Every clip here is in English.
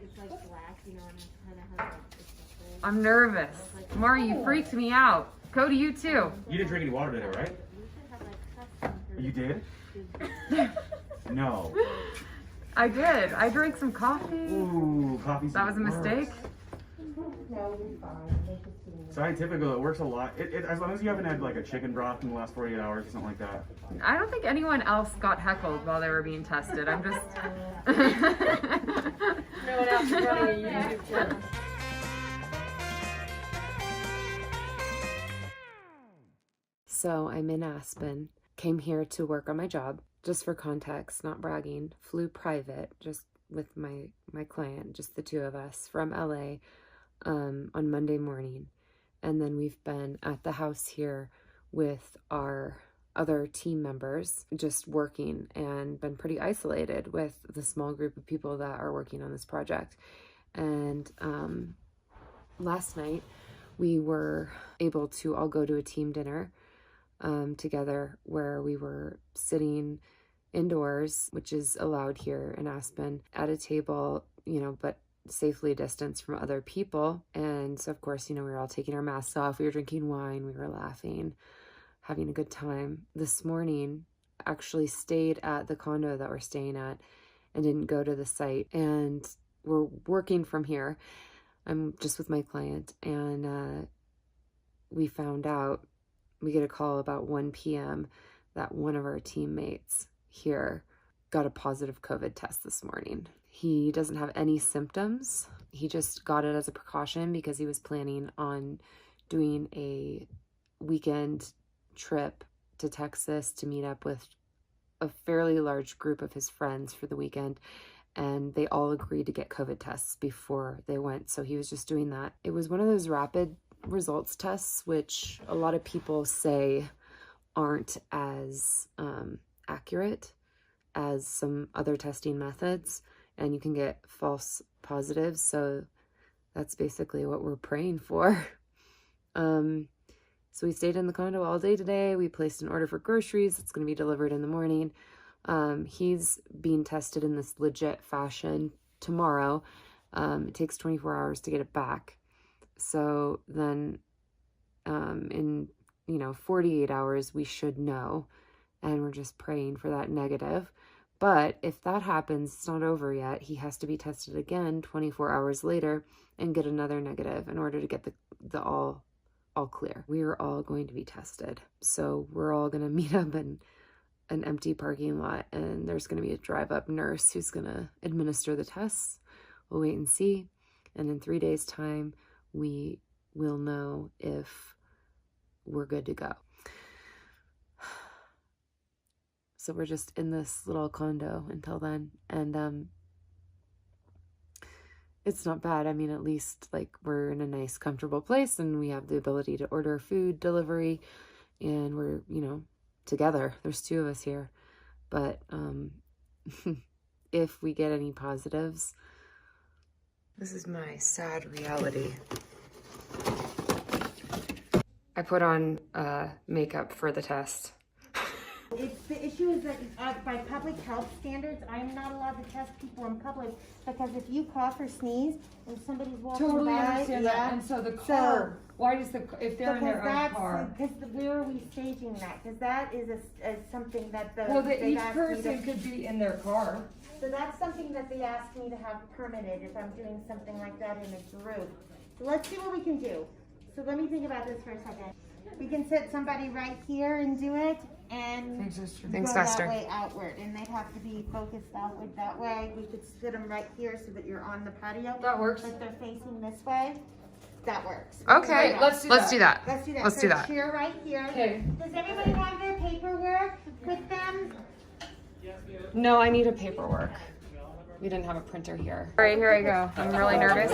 It's like black, you know, and it kind of has like. I'm nervous. Mari, you freaked me out. Cody, you too. You didn't drink any water today, right? You did? No. I did. I drank some coffee. Ooh, coffee's That was a mistake. Scientifically, it works a lot. As long as you haven't had like a chicken broth in the last 48 hours or something like that. I don't think anyone else got heckled while they were being tested. I'm just. No one else is running a YouTube channel. So I'm in Aspen. Came here to work on my job. Just for context, not bragging. Flew private, just with my client, just the two of us, from LA on Monday morning. And then we've been at the house here with our other team members, just working, and been pretty isolated with the small group of people that are working on this project. And last night we were able to all go to a team dinner together, where we were sitting indoors, which is allowed here in Aspen, at a table, you know, but safely distanced from other people. And so of course, you know, we were all taking our masks off, we were drinking wine, we were laughing, having a good time. This morning, actually stayed at the condo that we're staying at and didn't go to the site. And we're working from here. I'm just with my client, and we found out, we get a call about 1 p.m. that one of our teammates here got a positive COVID test this morning. He doesn't have any symptoms. He just got it as a precaution because he was planning on doing a weekend trip to Texas to meet up with a fairly large group of his friends for the weekend. And they all agreed to get COVID tests before they went. So he was just doing that. It was one of those rapid results tests, which a lot of people say aren't as accurate as some other testing methods, and you can get false positives. So that's basically what we're praying for. So we stayed in the condo all day today. We placed an order for groceries. It's going to be delivered in the morning. He's being tested in this legit fashion tomorrow. It takes 24 hours to get it back. So then in, 48 hours, we should know. And we're just praying for that negative. But if that happens, it's not over yet. He has to be tested again 24 hours later and get another negative in order to get the all clear. We are all going to be tested. So we're all going to meet up in an empty parking lot, and there's going to be a drive-up nurse who's going to administer the tests. We'll wait and see. And in 3 days' time, we will know if we're good to go. So we're just in this little condo until then. And it's not bad. I mean, at least like we're in a nice, comfortable place, and we have the ability to order food delivery, and we're, together. There's two of us here. But if we get any positives, this is my sad reality. I put on makeup for the test. The issue is that by public health standards, I'm not allowed to test people in public, because if you cough or sneeze and somebody's walking Totally by, understand that. And so the car, why does if they're in their own car? Because where are we staging that? Because that is something that Each person could be in their car. So that's something that they asked me to have permitted if I'm doing something like that in a group. So let's see what we can do. So let me think about this for a second. We can sit somebody right here and do it, and Thanks, go Esther. that way outward, and they'd have to be focused outward that way. We could sit them right here so that you're on the patio. That works. But they're facing this way. That works. Okay, Great, let's do that. Let's do that. Let's do that. Chair right here. Okay. Does everybody have their paperwork with them? No, I need a paperwork. We didn't have a printer here. All right, here I go. I'm really nervous.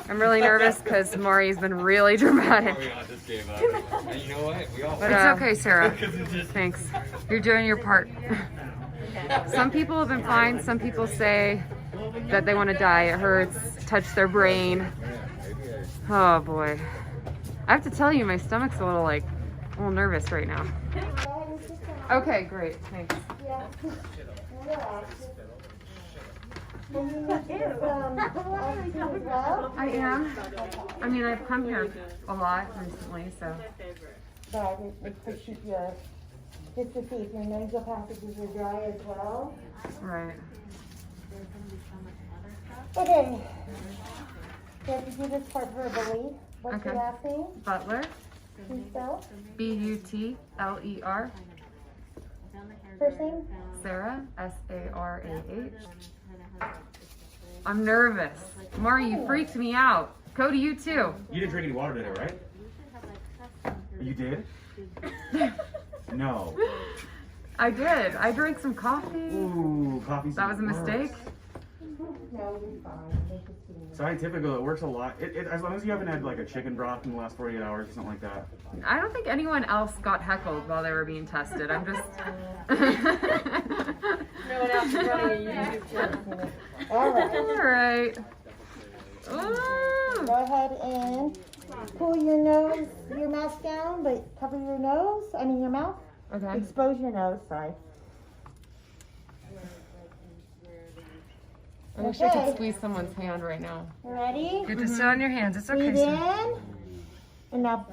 I'm really nervous because Maury's been really dramatic. We all just gave up. And you know what? We all But it's okay, Sarah. Thanks. You're doing your part. Some people have been fine. Some people say that they want to die. It hurts. Touch their brain. Oh boy. I have to tell you, my stomach's a little nervous right now. Okay, great. Thanks. I am. I mean, I've come here a lot recently, so. But it's to keep your, just to see if your nasal passages are dry as well. Right. Okay. So if you do this part verbally, what's your Okay. last name? Butler. Please spell. Butler. First name? Sarah, Sarah. I'm nervous. Mari, you freaked me out. Cody, you too. You didn't drink any water today, right? You did? No. I did. I drank some coffee. Ooh, coffee's That was a the worst. mistake. No, you're fine. Scientifically, it works a lot. As long as you haven't had like a chicken broth in the last 48 hours or something like that. I don't think anyone else got heckled while they were being tested. I'm just. No one else is running a YouTube channel. All right. All right. Ooh. Go ahead and pull your nose, your mask down, but cover your nose, your mouth. Okay. Expose your nose, sorry. I wish I Okay. could squeeze someone's hand right now. Ready? Good to sit on your hands. It's okay. Breathe in, and now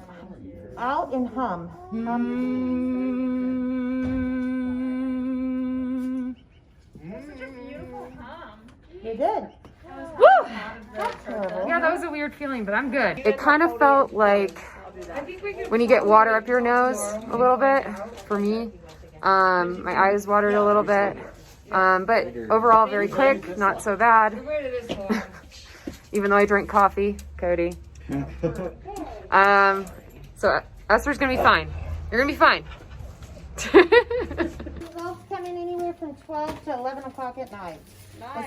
out and hum. You're good. Woo! That's terrible. Yeah, that was a weird feeling, but I'm good. It kind of felt like when you get water up your nose a little bit, for me. My eyes watered a little bit. But overall, very quick, not so bad. Even though I drink coffee, Cody. So Esther's gonna be fine. You're gonna be fine. Results come in anywhere from 12 to 11 o'clock at night.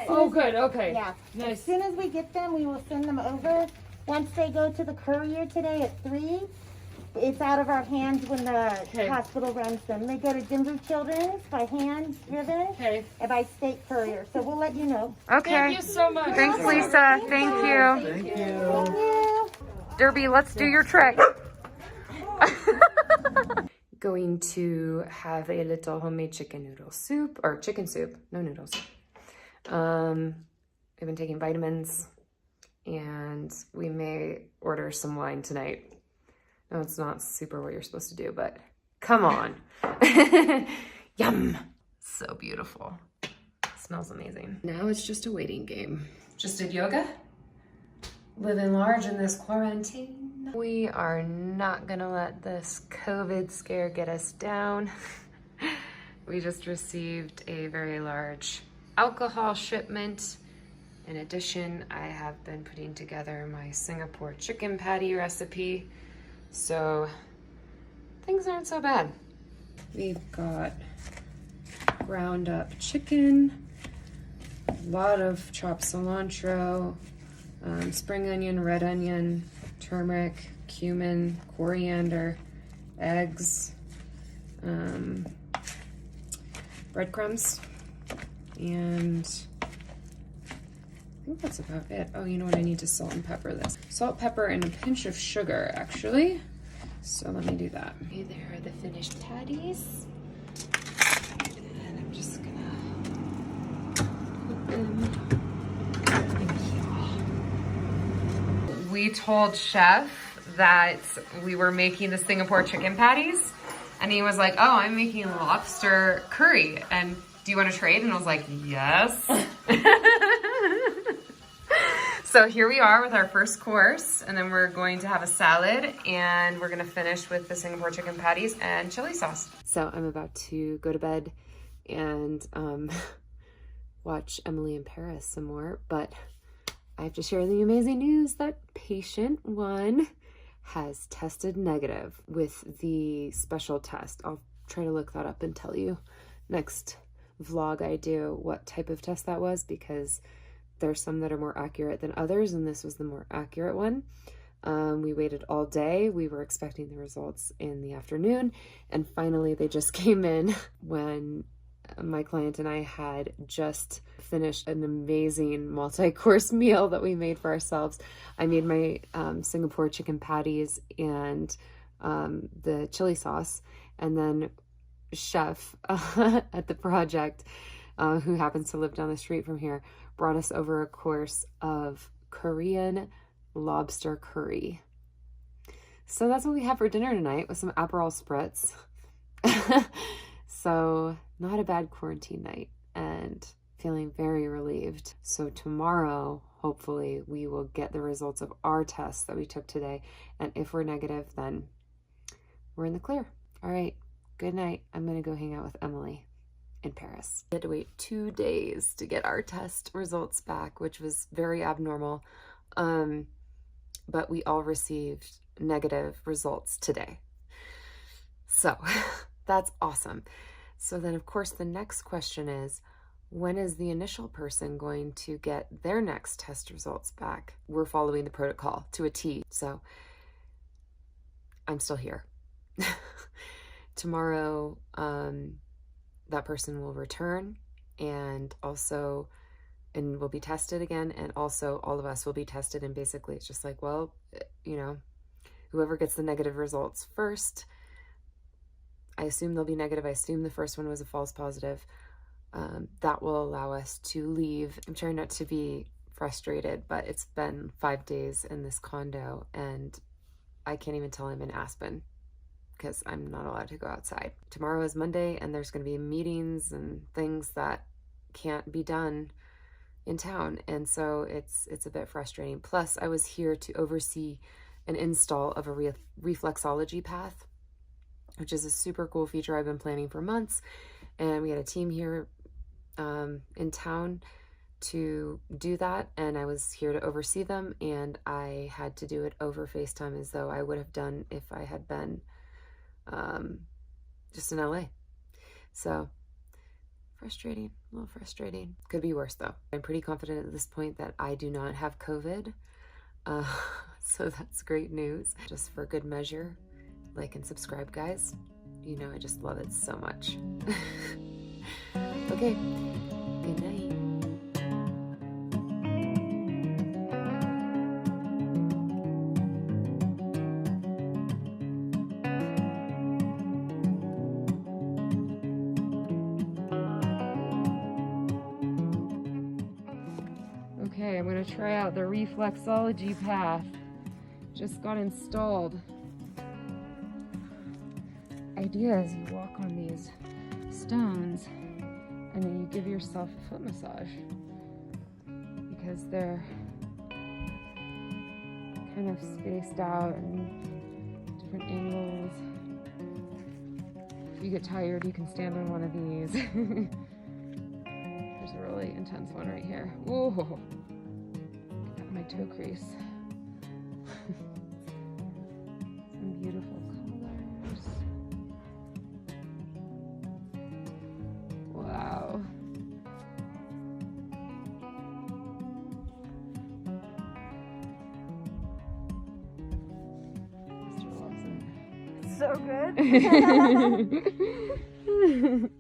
Oh, good. Okay. Yeah. As Nice. soon as we get them, we will send them over. Once they go to the courier today at 3, it's out of our hands when the Okay. hospital runs them. They go to Denver Children's by hand driven Okay. and by state courier. So we'll let you know. Okay. Thank you so much. Thanks, Lisa. Thank you. Thank you. Derby, let's do your trick. Going to have a little homemade chicken noodle soup, or chicken soup, no noodles. I've been taking vitamins, and we may order some wine tonight. No, it's not super what you're supposed to do, but come on. Yum. So beautiful. Smells amazing. Now it's just a waiting game. Just did yoga. Living large in this quarantine. We are not gonna let this COVID scare get us down. We just received a very large alcohol shipment. In addition, I have been putting together my Singapore chicken patty recipe. So things aren't so bad. We've got ground up chicken, a lot of chopped cilantro, spring onion, red onion, turmeric, cumin, coriander, eggs, breadcrumbs, and I think that's about it. Oh, you know what? I need to salt and pepper this. Salt, pepper, and a pinch of sugar, actually. So let me do that. Okay, there are the finished patties. And I'm just gonna put them in here. We told Chef that we were making the Singapore chicken patties. And he was like, oh, I'm making lobster curry. And do you want to trade? And I was like, yes. So here we are with our first course, and then we're going to have a salad, and we're gonna finish with the Singapore chicken patties and chili sauce. So I'm about to go to bed and watch Emily in Paris some more, but I have to share the amazing news that patient 1 has tested negative with the special test. I'll try to look that up and tell you next vlog I do what type of test that was, because there's some that are more accurate than others, and this was the more accurate one. We waited all day. We were expecting the results in the afternoon, and finally they just came in when my client and I had just finished an amazing multi-course meal that we made for ourselves. I made my Singapore chicken patties and the chili sauce, and then Chef at the project, who happens to live down the street from here, brought us over a course of Korean lobster curry. So that's what we have for dinner tonight with some Aperol spritz. So not a bad quarantine night and feeling very relieved. So tomorrow, hopefully, we will get the results of our tests that we took today. And if we're negative, then we're in the clear. All right, good night. I'm going to go hang out with Emily in Paris. We had to wait 2 days to get our test results back, which was very abnormal. But we all received negative results today. So that's awesome. So then, of course, the next question is, when is the initial person going to get their next test results back? We're following the protocol to a T. So I'm still here. Tomorrow, that person will return and will be tested again. And also all of us will be tested. And basically it's just like, well, you know, whoever gets the negative results first, I assume they'll be negative. I assume the first one was a false positive. That will allow us to leave. I'm trying not to be frustrated, but it's been 5 days in this condo and I can't even tell I'm in Aspen because I'm not allowed to go outside. Tomorrow is Monday and there's going to be meetings and things that can't be done in town. And so it's a bit frustrating. Plus I was here to oversee an install of a reflexology path, which is a super cool feature I've been planning for months. And we had a team here in town to do that. And I was here to oversee them. And I had to do it over FaceTime as though I would have done if I had been just in LA. So frustrating, a little frustrating. Could be worse though. I'm pretty confident at this point that I do not have COVID. So that's great news. Just for good measure, like and subscribe, guys. You know, I just love it so much. Okay, good night. Okay, I'm gonna try out the reflexology path. Just got installed. Idea is you walk on these stones and then you give yourself a foot massage because they're kind of spaced out and different angles. If you get tired, you can stand on one of these. There's a really intense one right here. Whoa, got my toe crease. Some beautiful colors. Wow. Mr. Lawson. So good.